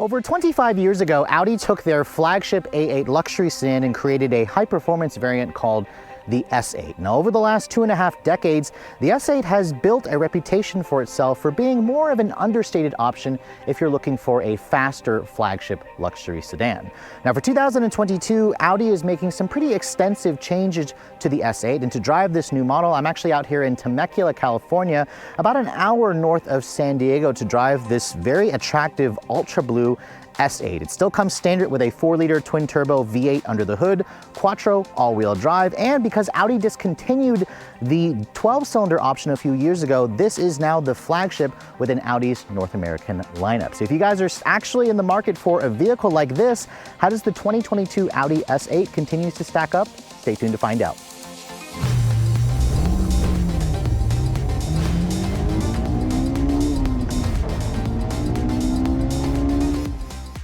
Over 25 years ago, Audi took their flagship A8 luxury sedan and created a high-performance variant called the S8. Now, over the last 2.5 decades, the S8 has built a reputation for itself for being more of an understated option if you're looking for a faster flagship luxury sedan. Now, for 2022, Audi is making some pretty extensive changes to the S8, and to drive this new model, I'm actually out here in Temecula, California, about an hour north of San Diego to drive this very attractive ultra blue S8. It still comes standard with a 4-liter twin-turbo V8 under the hood, quattro all-wheel drive, and because Audi discontinued the 12-cylinder option a few years ago, this is now the flagship within Audi's North American lineup. So if you guys are actually in the market for a vehicle like this, how does the 2022 Audi S8 continue to stack up? Stay tuned to find out.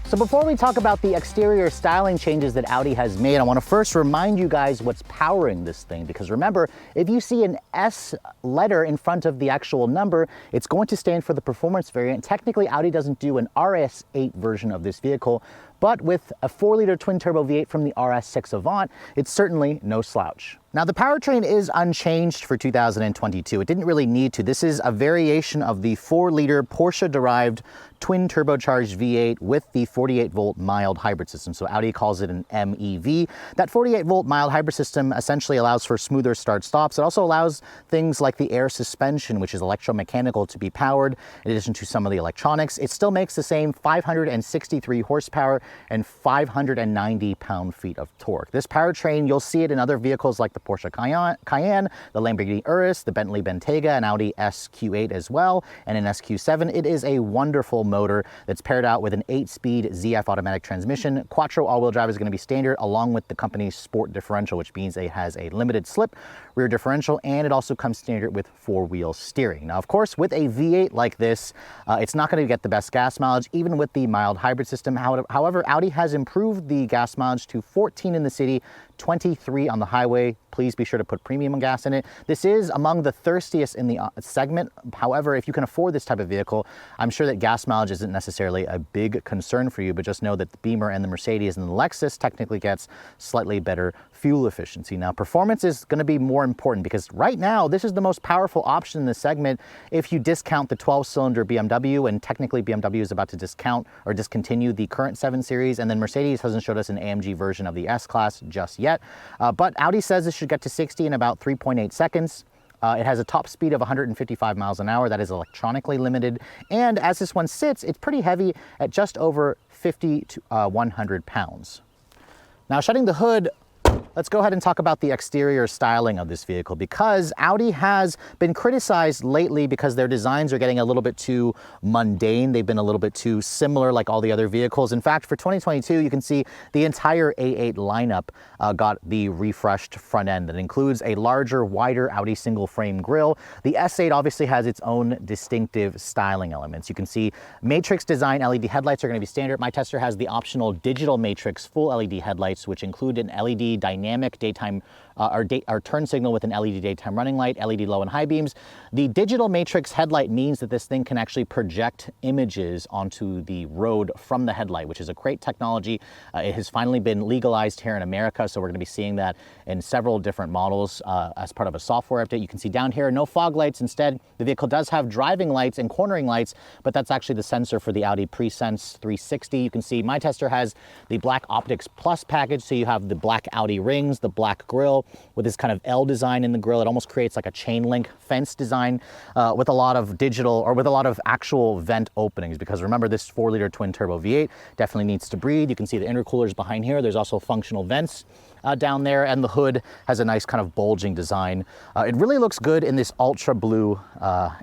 So before we talk about the exterior styling changes that Audi has made, I want to first remind you guys what's powering this thing, because remember, if you see an S letter in front of the actual number, it's going to stand for the performance variant. Technically, Audi doesn't do an RS8 version of this vehicle, but with a 4-liter twin-turbo V8 from the RS6 Avant, it's certainly no slouch. Now, the powertrain is unchanged for 2022. It didn't really need to. This is a variation of the 4-liter Porsche-derived twin-turbocharged V8 with the 48-volt mild hybrid system. So Audi calls it an MEV. That 48-volt mild hybrid system essentially allows for smoother start-stops. It also allows things like the air suspension, which is electromechanical, to be powered, in addition to some of the electronics. It still makes the same 563 horsepower and 590 pound-feet of torque. This powertrain, you'll see it in other vehicles like the Porsche Cayenne, the Lamborghini Urus, the Bentley Bentayga, and Audi SQ8 as well, and an SQ7. It is a wonderful motor that's paired out with an 8-speed ZF automatic transmission. Quattro all-wheel drive is going to be standard, along with the company's sport differential, which means it has a limited slip rear differential, and it also comes standard with 4-wheel steering. Now, of course, with a V8 like this, it's not going to get the best gas mileage, even with the mild hybrid system. However, Audi has improved the gas mileage to 14 in the city, 23 on the highway. Please be sure to put premium gas in it. This is among the thirstiest in the segment. However, if you can afford this type of vehicle, I'm sure that gas mileage isn't necessarily a big concern for you, but just know that the Beamer and the Mercedes and the Lexus technically gets slightly better fuel efficiency. Now, performance is going to be more important because right now, this is the most powerful option in the segment if you discount the 12-cylinder BMW, and technically BMW is about to discount or discontinue the current 7 Series, and then Mercedes hasn't showed us an AMG version of the S-Class just yet. But Audi says this should get to 60 in about 3.8 seconds. It has a top speed of 155 miles an hour. That is electronically limited. And as this one sits, it's pretty heavy at just over 50 to 100 pounds. Now, shutting the hood, let's go ahead and talk about the exterior styling of this vehicle, because Audi has been criticized lately because their designs are getting a little bit too mundane. They've been a little bit too similar like all the other vehicles. In fact, for 2022, you can see the entire A8 lineup got the refreshed front end that includes a larger, wider Audi single frame grille. The S8 obviously has its own distinctive styling elements. You can see matrix design LED headlights are going to be standard. My tester has the optional digital matrix full LED headlights, which include an LED dynamic daytime or turn signal with an LED daytime running light, LED low and high beams. The digital matrix headlight means that this thing can actually project images onto the road from the headlight, which is a great technology. It has finally been legalized here in America, so we're going to be seeing that in several different models as part of a software update. You can see down here, no fog lights. Instead, the vehicle does have driving lights and cornering lights, but that's actually the sensor for the Audi PreSense 360. You can see my tester has the Black Optics Plus package, so you have the black Audi rings, the black grille with this kind of L design in the grille. It almost creates like a chain link fence design with a lot of digital, or with a lot of actual vent openings, because remember, this 4-liter twin turbo V8 definitely needs to breathe. You can see the intercoolers behind here. There's also functional vents down there, and the hood has a nice kind of bulging design. It really looks good in this ultra blue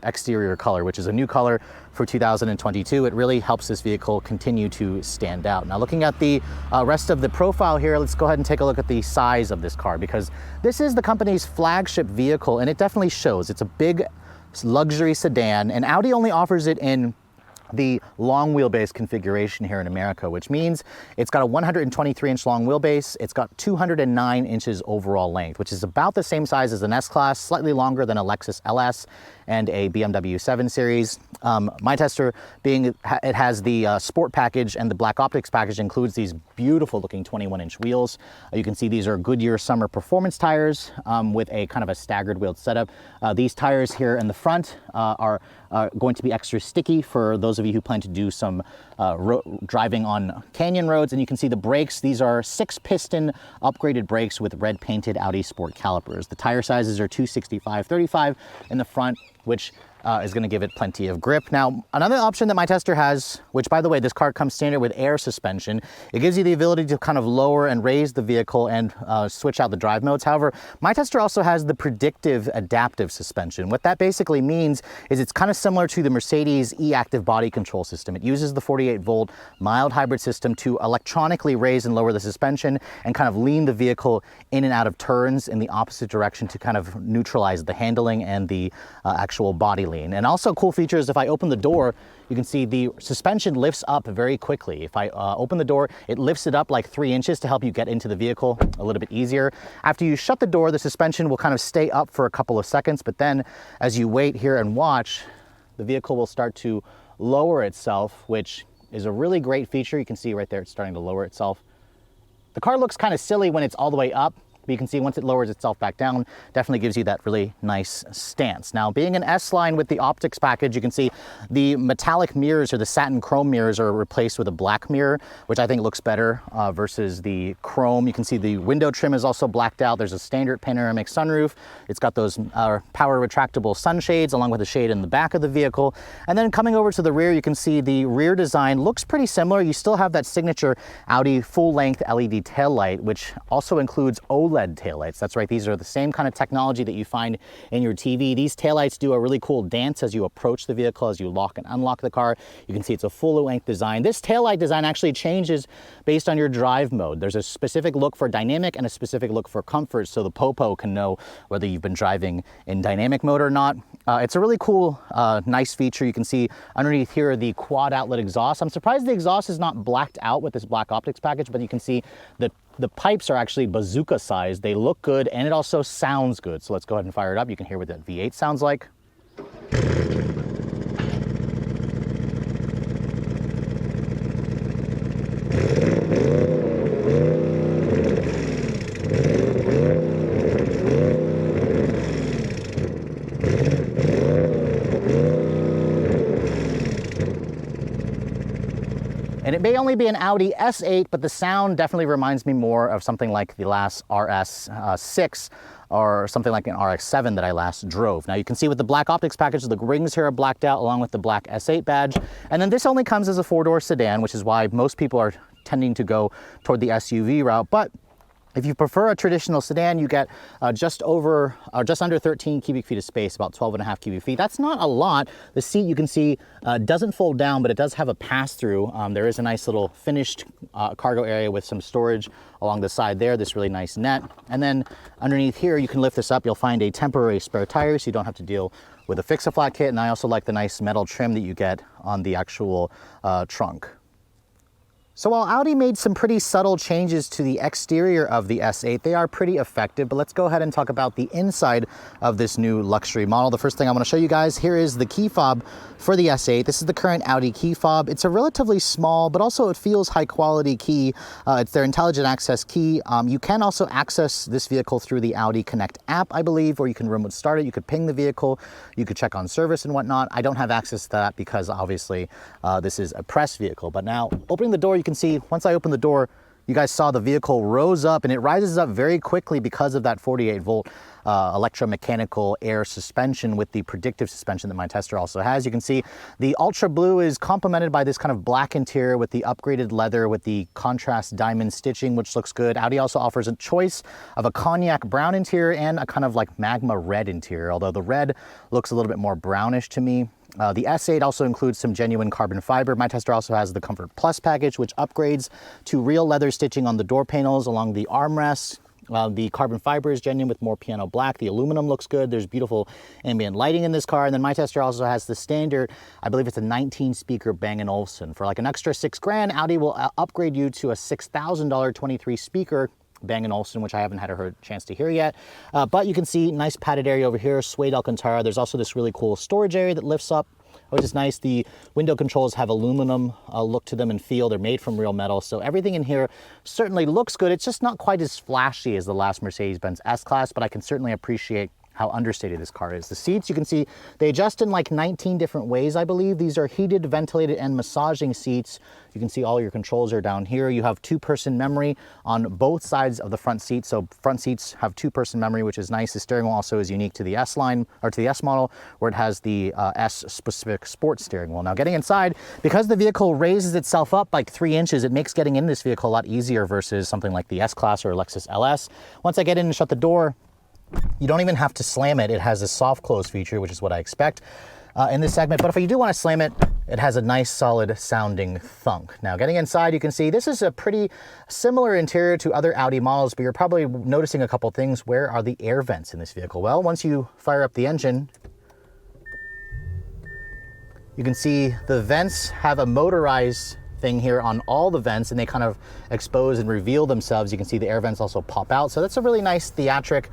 exterior color, which is a new color for 2022. It really helps this vehicle continue to stand out. Now, looking at the rest of the profile here, let's go ahead and take a look at the size of this car, because this is the company's flagship vehicle, and it definitely shows. It's a big luxury sedan, and Audi only offers it in the long wheelbase configuration here in America, which means it's got a 123-inch long wheelbase. It's got 209 inches overall length, which is about the same size as an S-Class, slightly longer than a Lexus LS, and a BMW 7 Series. My tester, being it has the Sport package and the Black Optics package, includes these beautiful looking 21-inch wheels. You can see these are Goodyear Summer Performance tires with a kind of a staggered wheeled setup. These tires here in the front are going to be extra sticky for those of you who plan to do some driving on canyon roads. And you can see the brakes. These are 6-piston upgraded brakes with red painted Audi Sport calipers. The tire sizes are 265/35 in the front, which is going to give it plenty of grip. Now, another option that my tester has, which by the way, this car comes standard with air suspension. It gives you the ability to kind of lower and raise the vehicle and switch out the drive modes. However, my tester also has the predictive adaptive suspension. What that basically means is it's kind of similar to the Mercedes e-active body control system. It uses the 48-volt mild hybrid system to electronically raise and lower the suspension and kind of lean the vehicle in and out of turns in the opposite direction to kind of neutralize the handling and the actual body lean. And also, cool feature is if I open the door, you can see the suspension lifts up very quickly. If I open the door, it lifts it up like 3 inches to help you get into the vehicle a little bit easier. After you shut the door, the suspension will kind of stay up for a couple of seconds, but then as you wait here and watch, the vehicle will start to lower itself, which is a really great feature. You can see right there, it's starting to lower itself. The car looks kind of silly when it's all the way up, but you can see once it lowers itself back down, definitely gives you that really nice stance. Now, being an S-Line with the optics package, you can see the metallic mirrors or the satin chrome mirrors are replaced with a black mirror, which I think looks better versus the chrome. You can see the window trim is also blacked out. There's a standard panoramic sunroof. It's got those power retractable sunshades along with a shade in the back of the vehicle. And then coming over to the rear, you can see the rear design looks pretty similar. You still have that signature Audi full-length LED taillight, which also includes OLED taillights. That's right, these are the same kind of technology that you find in your TV. These taillights do a really cool dance as you approach the vehicle, as you lock and unlock the car. You can see it's a full-length design. This taillight design actually changes based on your drive mode. There's a specific look for dynamic and a specific look for comfort, so the popo can know whether you've been driving in dynamic mode or not. It's a really cool, nice feature. You can see underneath here the quad outlet exhaust. I'm surprised the exhaust is not blacked out with this Black Optics package, but you can see that the pipes are actually bazooka sized. They look good and it also sounds good. So let's go ahead and fire it up. You can hear what that V8 sounds like. And it may only be an Audi S8, but the sound definitely reminds me more of something like the last RS6 or something like an RX-7 that I last drove. Now you can see with the Black Optics package, the rings here are blacked out along with the black S8 badge. And then this only comes as a 4-door sedan, which is why most people are tending to go toward the SUV route. But if you prefer a traditional sedan, you get just under 13 cubic feet of space, about 12.5 cubic feet. That's not a lot. The seat, you can see, doesn't fold down, but it does have a pass-through. There is a nice little finished cargo area with some storage along the side there, this really nice net. And then underneath here, you can lift this up. You'll find a temporary spare tire, so you don't have to deal with a fix-a-flat kit. And I also like the nice metal trim that you get on the actual trunk. So while Audi made some pretty subtle changes to the exterior of the S8, they are pretty effective, but let's go ahead and talk about the inside of this new luxury model. The first thing I want to show you guys here is the key fob for the S8. This is the current Audi key fob. It's a relatively small, but also it feels high quality key. It's their intelligent access key. You can also access this vehicle through the Audi Connect app, I believe, where you can remote start it. You could ping the vehicle. You could check on service and whatnot. I don't have access to that because obviously this is a press vehicle. But now opening the door, you can see once I open the door, you guys saw the vehicle rose up and it rises up very quickly because of that 48-volt electromechanical air suspension with the predictive suspension that my tester also has. You can see the Ultra Blue is complemented by this kind of black interior with the upgraded leather with the contrast diamond stitching, which looks good. Audi also offers a choice of a cognac brown interior and a kind of like magma red interior, although the red looks a little bit more brownish to me. The S8 also includes some genuine carbon fiber. My tester also has the Comfort Plus package, which upgrades to real leather stitching on the door panels along the armrests. The carbon fiber is genuine with more piano black. The aluminum looks good. There's beautiful ambient lighting in this car. And then my tester also has the standard, I believe it's a 19-speaker Bang & Olufsen. For like an extra $6 grand, Audi will upgrade you to a $6,000 23 speaker Bang & Olufsen, which I haven't had a chance to hear yet. But you can see nice padded area over here, suede Alcantara. There's also this really cool storage area that lifts up, which is nice. The window controls have aluminum look to them and feel. They're made from real metal. So everything in here certainly looks good. It's just not quite as flashy as the last Mercedes-Benz S-Class, but I can certainly appreciate how understated this car is. The seats, you can see, they adjust in like 19 different ways, I believe. These are heated, ventilated, and massaging seats. You can see all your controls are down here. You have two-person memory on both sides of the front seat. So front seats have two-person memory, which is nice. The steering wheel also is unique to the S line, or to the S model, where it has the S-specific sports steering wheel. Now, getting inside, because the vehicle raises itself up like 3 inches, it makes getting in this vehicle a lot easier versus something like the S-Class or Lexus LS. Once I get in and shut the door, you don't even have to slam it. It has a soft close feature, which is what I expect in this segment. But if you do want to slam it, it has a nice solid sounding thunk. Now, getting inside, you can see this is a pretty similar interior to other Audi models, but you're probably noticing a couple things. Where are the air vents in this vehicle? Well, once you fire up the engine, you can see the vents have a motorized thing here on all the vents, and they kind of expose and reveal themselves. You can see the air vents also pop out. So that's a really nice theatric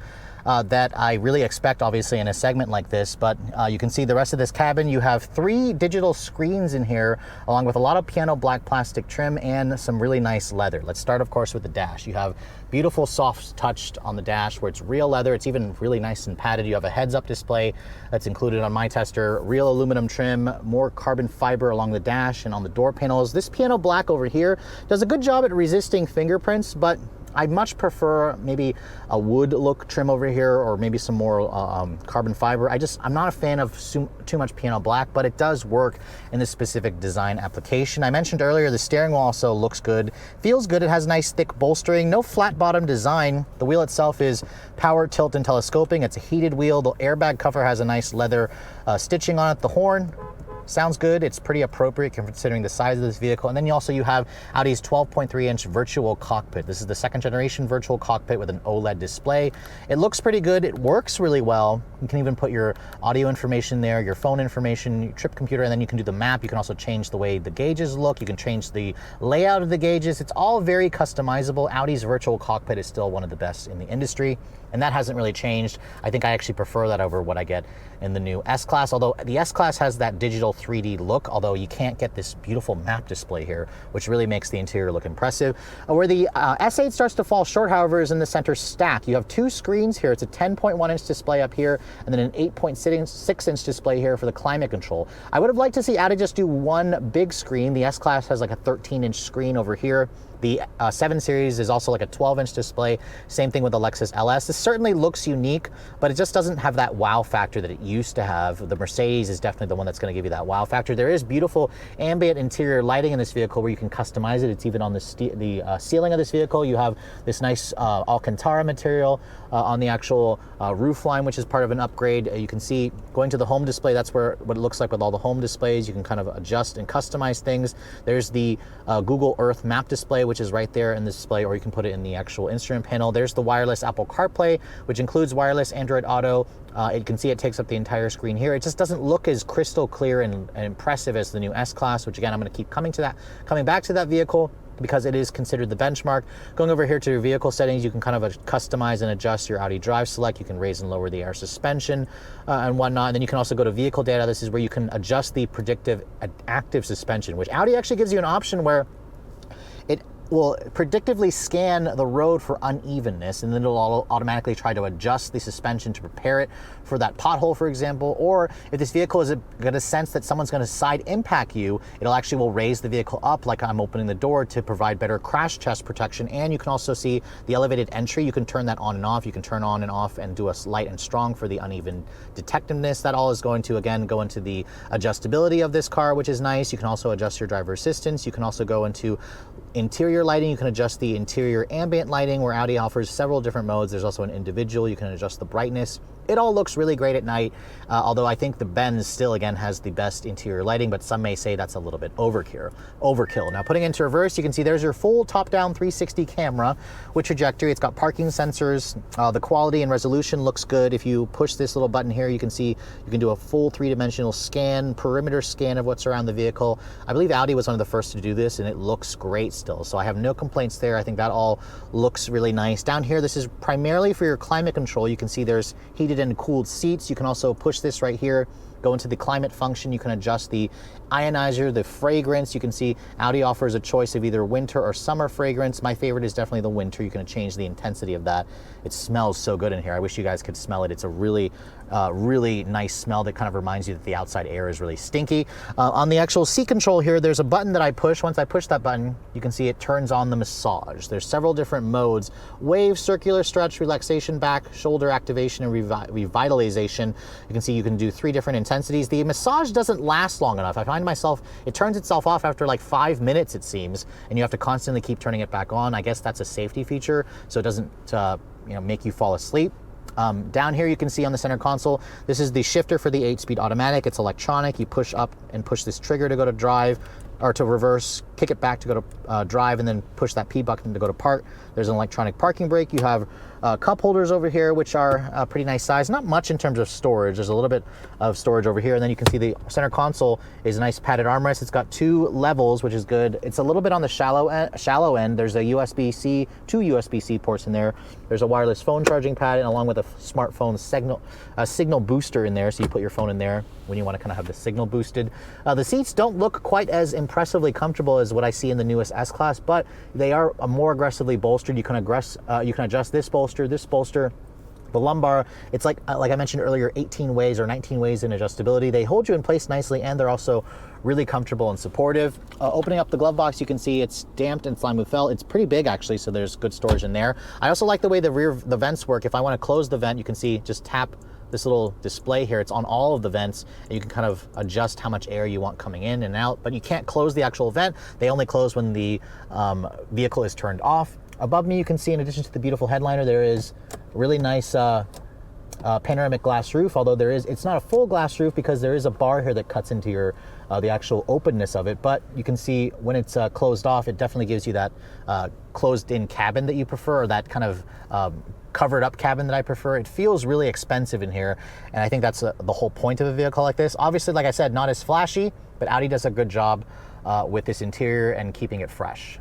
that I really expect, obviously, in a segment like this. But you can see the rest of this cabin. You have 3 digital screens in here, along with a lot of piano black plastic trim and some really nice leather. Let's start, of course, with the dash. You have beautiful soft touch on the dash where it's real leather. It's even really nice and padded. You have a heads-up display that's included on my tester, real aluminum trim, more carbon fiber along the dash and on the door panels. This piano black over here does a good job at resisting fingerprints, but I much prefer maybe a wood look trim over here, or maybe some more carbon fiber. I'm not a fan of too much piano black, but it does work in this specific design application. I mentioned earlier the steering wheel also looks good, feels good. It has nice thick bolstering, no flat bottom design. The wheel itself is power, tilt, and telescoping. It's a heated wheel. The airbag cover has a nice leather stitching on it. The horn sounds good. It's pretty appropriate considering the size of this vehicle. And then you have Audi's 12.3-inch virtual cockpit. This is the 2nd generation virtual cockpit with an OLED display. It looks pretty good. It works really well. You can even put your audio information there, your phone information, your trip computer, and then you can do the map. You can also change the way the gauges look. You can change the layout of the gauges. It's all very customizable. Audi's virtual cockpit is still one of the best in the industry, and that hasn't really changed. I think I actually prefer that over what I get in the new S-Class, although the S-Class has that digital 3D look, although you can't get this beautiful map display here, which really makes the interior look impressive. Where the S8 starts to fall short, however, is in the center stack. You have 2 screens here. It's a 10.1-inch display up here, and then an 8.6-inch display here for the climate control. I would have liked to see Audi just do one big screen. The S-Class has like a 13-inch screen over here. The 7 Series is also like a 12-inch display. Same thing with the Lexus LS. This certainly looks unique, but it just doesn't have that wow factor that it used to have. The Mercedes is definitely the one that's going to give you that wow factor. There is beautiful ambient interior lighting in this vehicle where you can customize it. It's even on the ceiling of this vehicle. You have this nice Alcantara material on the actual roof line, which is part of an upgrade. You can see going to the home display, that's what it looks like with all the home displays. You can kind of adjust and customize things. There's the Google Earth map display, which is right there in the display, or you can put it in the actual instrument panel. There's the wireless Apple CarPlay, which includes wireless Android Auto. You can see it takes up the entire screen here. It just doesn't look as crystal clear and impressive as the new S-Class, which again, I'm going to keep coming back to that vehicle because it is considered the benchmark. Going over here to your vehicle settings, you can kind of customize and adjust your Audi Drive Select. You can raise and lower the air suspension and whatnot. And then you can also go to vehicle data. This is where you can adjust the predictive active suspension, which Audi actually gives you an option where it will predictively scan the road for unevenness, and then it'll automatically try to adjust the suspension to prepare it for that pothole, for example. Or if this vehicle is going to sense that someone's going to side impact you, it'll actually will raise the vehicle up like I'm opening the door to provide better crash test protection. And you can also see the elevated entry. You can turn that on and off. You can turn on and off and do a light and strong for the uneven detectiveness. That all is going to, again, go into the adjustability of this car, which is nice. You can also adjust your driver assistance. You can also go into interior lighting. You can adjust the interior ambient lighting, where Audi offers several different modes. There's also an individual. You can adjust the brightness It all looks really great at night, although I think the Benz still, again, has the best interior lighting, but some may say that's a little bit overkill. Now, putting into reverse, you can see there's your full top-down 360 camera with trajectory. It's got parking sensors. The quality and resolution looks good. If you push this little button here, you can see you can do a full three-dimensional scan, perimeter scan of what's around the vehicle. I believe Audi was one of the first to do this, and it looks great still. So I have no complaints there. I think that all looks really nice. Down here, this is primarily for your climate control. You can see there's heated and cooled seats. You can also push this right here, go into the climate function. You can adjust the ionizer, the fragrance. You can see Audi offers a choice of either winter or summer fragrance. My favorite is definitely the winter. You can change the intensity of that. It smells so good in here. I wish you guys could smell it. It's a really nice smell that kind of reminds you that the outside air is really stinky. On the actual seat control here, there's a button that I push. Once I push that button, you can see it turns on the massage. There's several different modes: wave, circular, stretch, relaxation, back, shoulder activation, and revitalization. You can see you can do 3 different intensities. The massage doesn't last long enough. I find myself, it turns itself off after like 5 minutes, it seems, and you have to constantly keep turning it back on. I guess that's a safety feature, so it doesn't make you fall asleep. Down here you can see on the center console, this is the shifter for the 8-speed automatic. It's electronic. You push up and push this trigger to go to drive, or to reverse, kick it back to go to drive, and then push that P button to go to park. There's an electronic parking brake. You have cup holders over here, which are a pretty nice size. Not much in terms of storage. There's a little bit of storage over here, and then you can see the center console is a nice padded armrest. It's got 2 levels, which is good. It's a little bit on the shallow end. There's a USB-C, 2 USB-C ports in there. There's a wireless phone charging pad, and along with a smartphone signal booster in there, so you put your phone in there when you want to kind of have the signal boosted. The seats don't look quite as impressively comfortable as what I see in the newest S-Class, but they are more aggressively bolstered. You can adjust this bolster, the lumbar. It's like I mentioned earlier, 18 ways or 19 ways in adjustability. They hold you in place nicely, and they're also really comfortable and supportive. Opening up the glove box, you can see it's damped and slime with felt. It's pretty big actually, so there's good storage in there. I also like the way the vents work. If I want to close the vent, you can see, just tap this little display here. It's on all of the vents, and you can kind of adjust how much air you want coming in and out, but you can't close the actual vent. They only close when the vehicle is turned off. Above me, you can see, in addition to the beautiful headliner, there is a really nice panoramic glass roof, although it's not a full glass roof because there is a bar here that cuts into the actual openness of it. But you can see when it's closed off, it definitely gives you that closed-in cabin that you prefer, or that kind of covered up cabin that I prefer. It feels really expensive in here, and I think that's the whole point of a vehicle like this. Obviously, like I said, not as flashy, but Audi does a good job with this interior and keeping it fresh.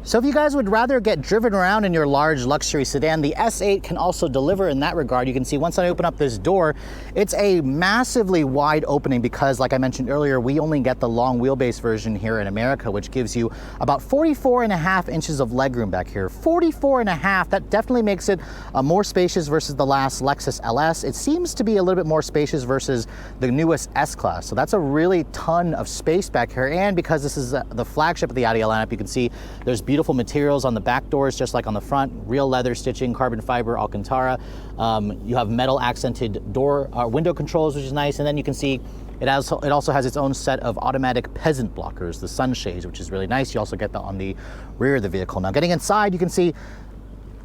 So if you guys would rather get driven around in your large luxury sedan, the S8 can also deliver in that regard. You can see once I open up this door, it's a massively wide opening because, like I mentioned earlier, we only get the long wheelbase version here in America, which gives you about 44.5 inches of legroom back here. 44.5, that definitely makes it more spacious versus the last Lexus LS. It seems to be a little bit more spacious versus the newest S-Class. So that's a really ton of space back here. And because this is the flagship of the Audi lineup, you can see there's beautiful materials on the back doors, just like on the front. Real leather stitching, carbon fiber, Alcantara. You have metal accented window controls, which is nice. And then you can see it also has its own set of automatic peasant blockers, the sunshades, which is really nice. You also get that on the rear of the vehicle. Now, getting inside, you can see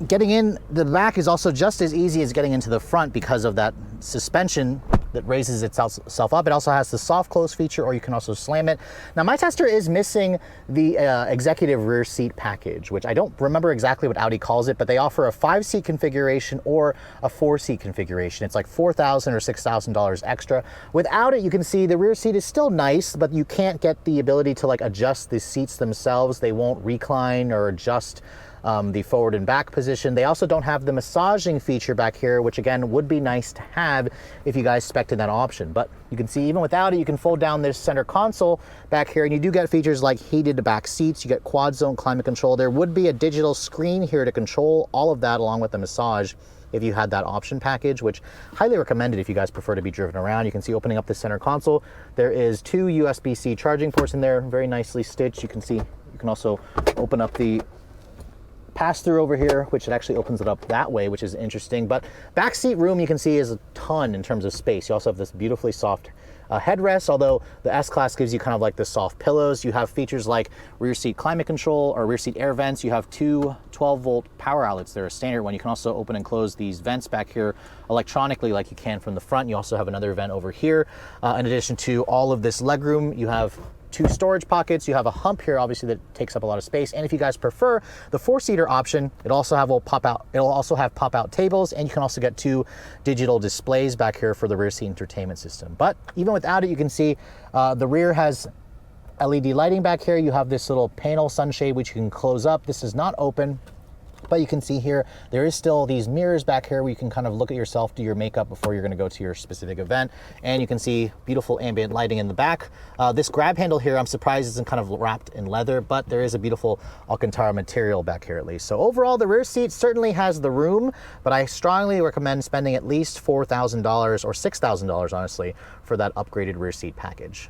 getting in the back is also just as easy as getting into the front because of that suspension that raises itself up. It also has the soft close feature, or you can also slam it. Now, my tester is missing the executive rear seat package, which I don't remember exactly what Audi calls it, but they offer a 5-seat configuration or a 4-seat configuration. It's like $4,000 or $6,000 extra. Without it, you can see the rear seat is still nice, but you can't get the ability to adjust the seats themselves. They won't recline or adjust the forward and back position. They also don't have the massaging feature back here, which again would be nice to have if you guys spec'd in that option. But you can see even without it, you can fold down this center console back here, and you do get features like heated back seats. You get quad zone climate control. There would be a digital screen here to control all of that along with the massage if you had that option package, which highly recommended if you guys prefer to be driven around. You can see opening up the center console, there is 2 USB-C charging ports in there, very nicely stitched. You can see you can also open up the pass-through over here, which it actually opens it up that way, which is interesting. But back seat room, you can see, is a ton in terms of space. You also have this beautifully soft headrest, although the S-Class gives you kind of like the soft pillows. You have features like rear seat climate control or rear seat air vents. You have two 12-volt power outlets. They're a standard one. You can also open and close these vents back here electronically like you can from the front. You also have another vent over here. In addition to all of this legroom, you have two storage pockets. You have a hump here, obviously, that takes up a lot of space. And if you guys prefer the 4-seater option, it'll also have pop-out tables, and you can also get two digital displays back here for the rear seat entertainment system. But even without it, you can see the rear has LED lighting back here. You have this little panel sunshade which you can close up. This is not open, but you can see here there is still these mirrors back here where you can kind of look at yourself, do your makeup before you're going to go to your specific event. And you can see beautiful ambient lighting in the back. This grab handle here, I'm surprised isn't kind of wrapped in leather, but there is a beautiful Alcantara material back here at least. So overall, the rear seat certainly has the room, but I strongly recommend spending at least $4,000 or $6,000 honestly for that upgraded rear seat package.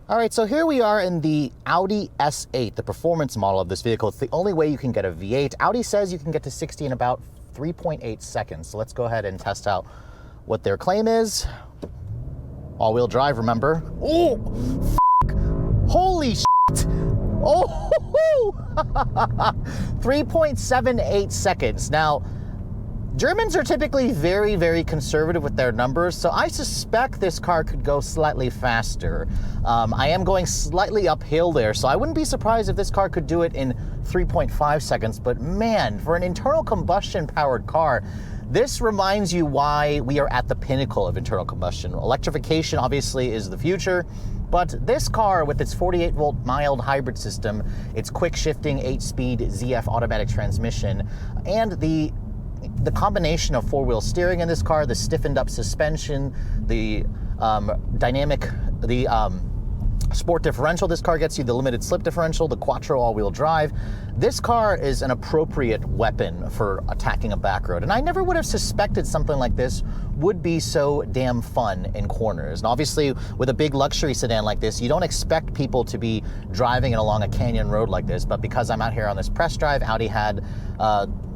All right, so here we are in the Audi S8, the performance model of this vehicle. It's the only way you can get a V8. Audi says you can get to 60 in about 3.8 seconds. So let's go ahead and test out what their claim is. All-wheel drive, remember? Oh, holy shit. Oh, 3.78 seconds. Now, Germans are typically very, very conservative with their numbers, so I suspect this car could go slightly faster. I am going slightly uphill there, so I wouldn't be surprised if this car could do it in 3.5 seconds, but man, for an internal combustion powered car, this reminds you why we are at the pinnacle of internal combustion. Electrification obviously is the future, but this car with its 48-volt mild hybrid system, its quick shifting 8-speed ZF automatic transmission, and the combination of four-wheel steering in this car, the stiffened up suspension, the sport differential this car gets you, the limited slip differential, the quattro all-wheel drive. This car is an appropriate weapon for attacking a back road. And I never would have suspected something like this would be so damn fun in corners. And obviously, with a big luxury sedan like this, you don't expect people to be driving it along a canyon road like this. But because I'm out here on this press drive, Audi had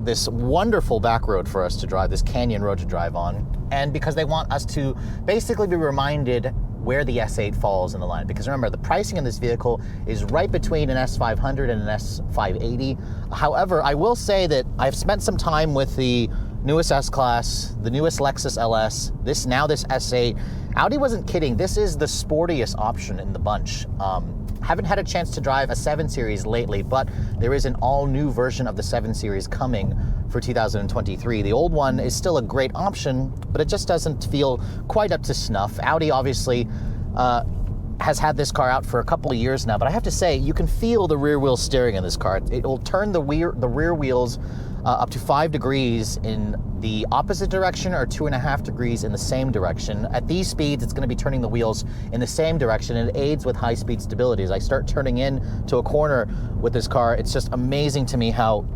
this wonderful back road for us to drive, this canyon road to drive on. And because they want us to basically be reminded where the S8 falls in the line. Because remember, the pricing in this vehicle is right between an S500 and an S580. However, I will say that I've spent some time with the newest S-Class, the newest Lexus LS, this S8. Audi wasn't kidding. This is the sportiest option in the bunch. Haven't had a chance to drive a 7 Series lately, but there is an all-new version of the 7 Series coming for 2023. The old one is still a great option, but it just doesn't feel quite up to snuff. Audi obviously has had this car out for a couple of years now, but I have to say, you can feel the rear wheel steering in this car. It will turn the rear wheels up to 5 degrees in the opposite direction or 2.5 degrees in the same direction. At these speeds, it's going to be turning the wheels in the same direction, and it aids with high-speed stability. As I start turning in to a corner with this car, it's just amazing to me how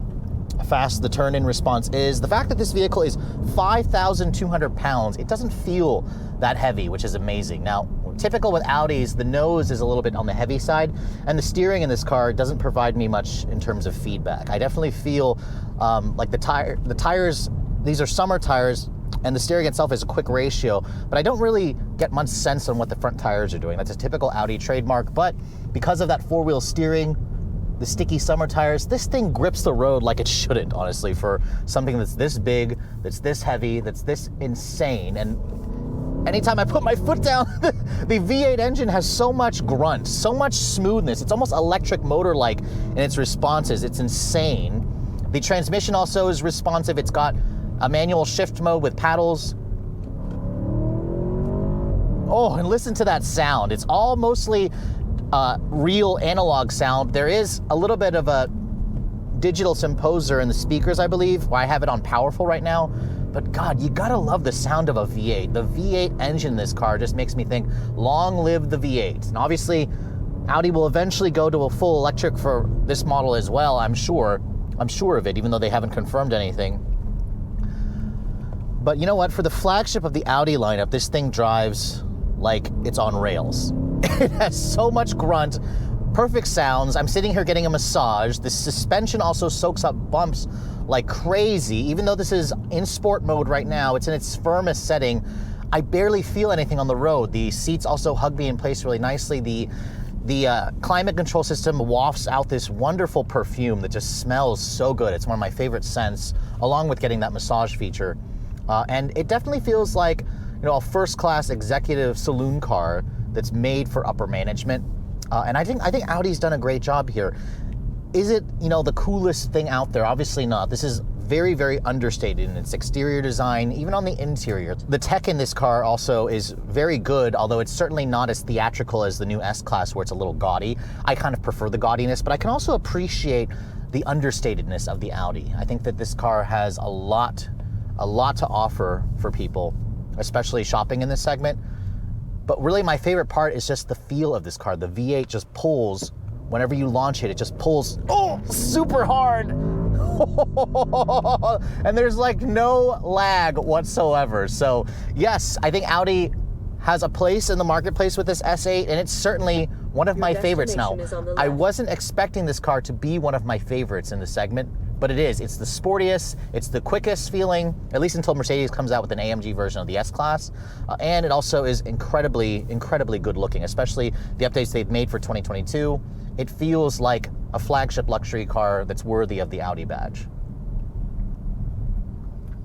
fast the turn-in response is. The fact that this vehicle is 5,200 pounds, it doesn't feel that heavy, which is amazing. Now, typical with Audis, the nose is a little bit on the heavy side, and the steering in this car doesn't provide me much in terms of feedback. I definitely feel like the tires, these are summer tires, and the steering itself is a quick ratio, but I don't really get much sense on what the front tires are doing. That's a typical Audi trademark, but because of that four-wheel steering, the sticky summer tires, this thing grips the road like it shouldn't, honestly, for something that's this big, that's this heavy, that's this insane. And anytime I put my foot down, the V8 engine has so much grunt, so much smoothness. It's almost electric motor-like in its responses. It's insane. The transmission also is responsive. It's got a manual shift mode with paddles. Oh, and listen to that sound. It's all mostly real analog sound. There is a little bit of a digital composer in the speakers, I believe, where I have it on powerful right now. But God, you gotta love the sound of a V8. The V8 engine in this car just makes me think, long live the V8. And obviously, Audi will eventually go to a full electric for this model as well, I'm sure. I'm sure of it, even though they haven't confirmed anything. But you know what? For the flagship of the Audi lineup, this thing drives like it's on rails. It has so much grunt, perfect sounds. I'm sitting here getting a massage. The suspension also soaks up bumps like crazy. Even though this is in sport mode right now, it's in its firmest setting. I barely feel anything on the road. The seats also hug me in place really nicely. The climate control system wafts out this wonderful perfume that just smells so good. It's one of my favorite scents, along with getting that massage feature. And it definitely feels like, you know, a first-class executive saloon car that's made for upper management. And I think Audi's done a great job here. Is it, you know, the coolest thing out there? Obviously not. This is very, very understated in its exterior design, even on the interior. The tech in this car also is very good, although it's certainly not as theatrical as the new S-Class, where it's a little gaudy. I kind of prefer the gaudiness, but I can also appreciate the understatedness of the Audi. I think that this car has a lot to offer for people, especially shopping in this segment. But really my favorite part is just the feel of this car. The V8 just pulls. Whenever you launch it, it just pulls, oh, super hard. And there's like no lag whatsoever. So yes, I think Audi has a place in the marketplace with this S8, and it's certainly one of my favorites now. I wasn't expecting this car to be one of my favorites in the segment, but it is. It's the sportiest, it's the quickest feeling, at least until Mercedes comes out with an AMG version of the S-Class. And it also is incredibly, incredibly good looking, especially the updates they've made for 2022. It feels like a flagship luxury car that's worthy of the Audi badge.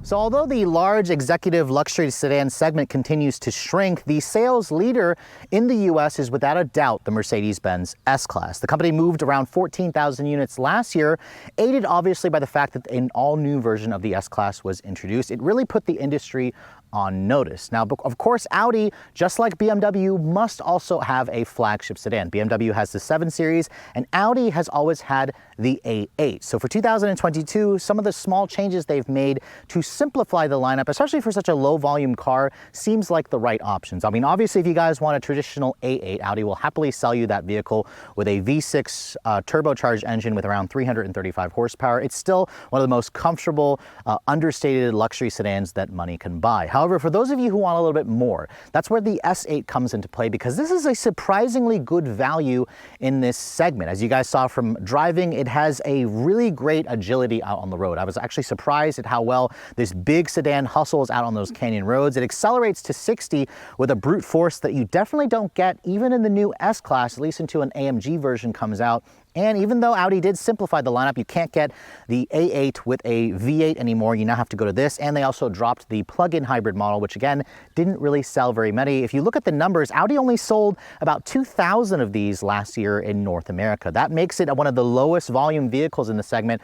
So although the large executive luxury sedan segment continues to shrink, the sales leader in the US is without a doubt the Mercedes-Benz S-Class. The company moved around 14,000 units last year, aided obviously by the fact that an all-new version of the S-Class was introduced. It really put the industry on notice. Now, of course, Audi, just like BMW, must also have a flagship sedan. BMW has the 7 Series, and Audi has always had the A8. So for 2022, some of the small changes they've made to simplify the lineup, especially for such a low volume car, seems like the right options. I mean, obviously, if you guys want a traditional A8, Audi will happily sell you that vehicle with a V6 turbocharged engine with around 335 horsepower. It's still one of the most comfortable, understated luxury sedans that money can buy. However, for those of you who want a little bit more, that's where the S8 comes into play, because this is a surprisingly good value in this segment. As you guys saw from driving, it has a really great agility out on the road. I was actually surprised at how well this big sedan hustles out on those canyon roads. It accelerates to 60 with a brute force that you definitely don't get even in the new S-Class, at least until an AMG version comes out. And even though Audi did simplify the lineup, you can't get the A8 with a V8 anymore. You now have to go to this. And they also dropped the plug-in hybrid model, which again, didn't really sell very many. If you look at the numbers, Audi only sold about 2,000 of these last year in North America. That makes it one of the lowest volume vehicles in the segment.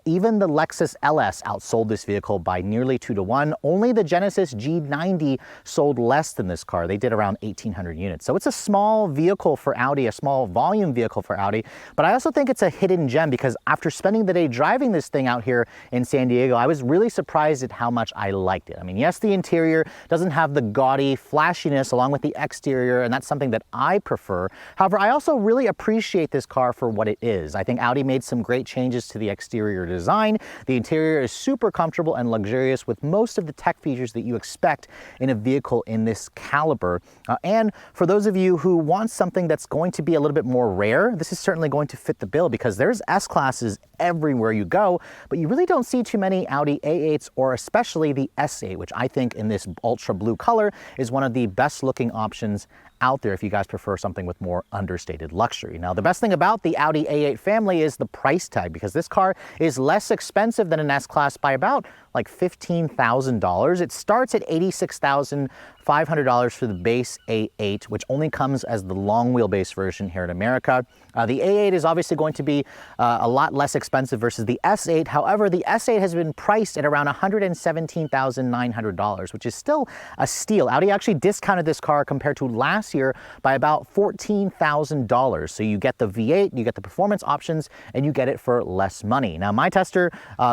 Even the Lexus LS outsold this vehicle by nearly 2-to-1. Only the Genesis G90 sold less than this car. They did around 1,800 units. So it's a small vehicle for Audi, a small volume vehicle for Audi. But I also think it's a hidden gem, because after spending the day driving this thing out here in San Diego, I was really surprised at how much I liked it. I mean, yes, the interior doesn't have the gaudy flashiness along with the exterior, and that's something that I prefer. However, I also really appreciate this car for what it is. I think Audi made some great changes to the exterior design. The interior is super comfortable and luxurious with most of the tech features that you expect in a vehicle in this caliber. And for those of you who want something that's going to be a little bit more rare, this is certainly going to fit the bill, because there's S-Classes everywhere you go, but you really don't see too many Audi A8s, or especially the S8, which I think in this ultra blue color is one of the best looking options out there if you guys prefer something with more understated luxury. Now, the best thing about the Audi A8 family is the price tag, because this car is less expensive than an S-Class by about like $15,000. It starts at $86,500 for the base A8, which only comes as the long wheelbase version here in America. The A8 is obviously going to be a lot less expensive versus the S8. However, the S8 has been priced at around $117,900, which is still a steal. Audi actually discounted this car compared to last year by about $14,000. So you get the V8, you get the performance options, and you get it for less money. Now, my tester,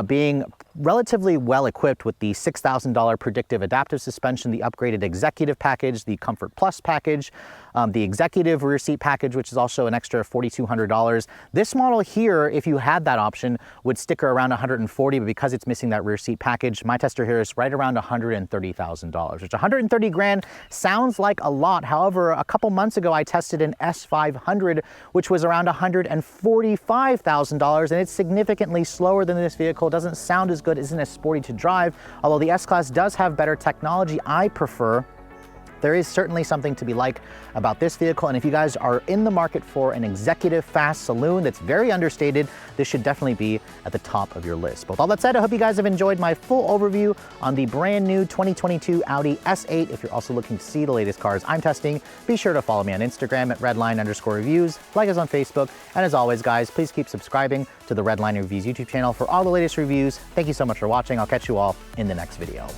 being relatively well equipped with the $6,000 predictive adaptive suspension, the upgraded executive package, the Comfort Plus package, the executive rear seat package, which is also an extra $4,200. This model here, if you had that option, would sticker around $140, but because it's missing that rear seat package, my tester here is right around $130,000, which 130 grand sounds like a lot. However, a couple months ago, I tested an S500, which was around $145,000, and it's significantly slower than this vehicle. It doesn't sound as good, isn't as sporty to drive. Although the S-Class does have better technology, I prefer there is certainly something to be like about this vehicle. And if you guys are in the market for an executive fast saloon that's very understated, this should definitely be at the top of your list. But with all that said, I hope you guys have enjoyed my full overview on the brand new 2022 Audi S8. If you're also looking to see the latest cars I'm testing, be sure to follow me on Instagram at redline_reviews, like us on Facebook, and as always guys, please keep subscribing to the Redline Reviews YouTube channel for all the latest reviews. Thank you so much for watching. I'll catch you all in the next video.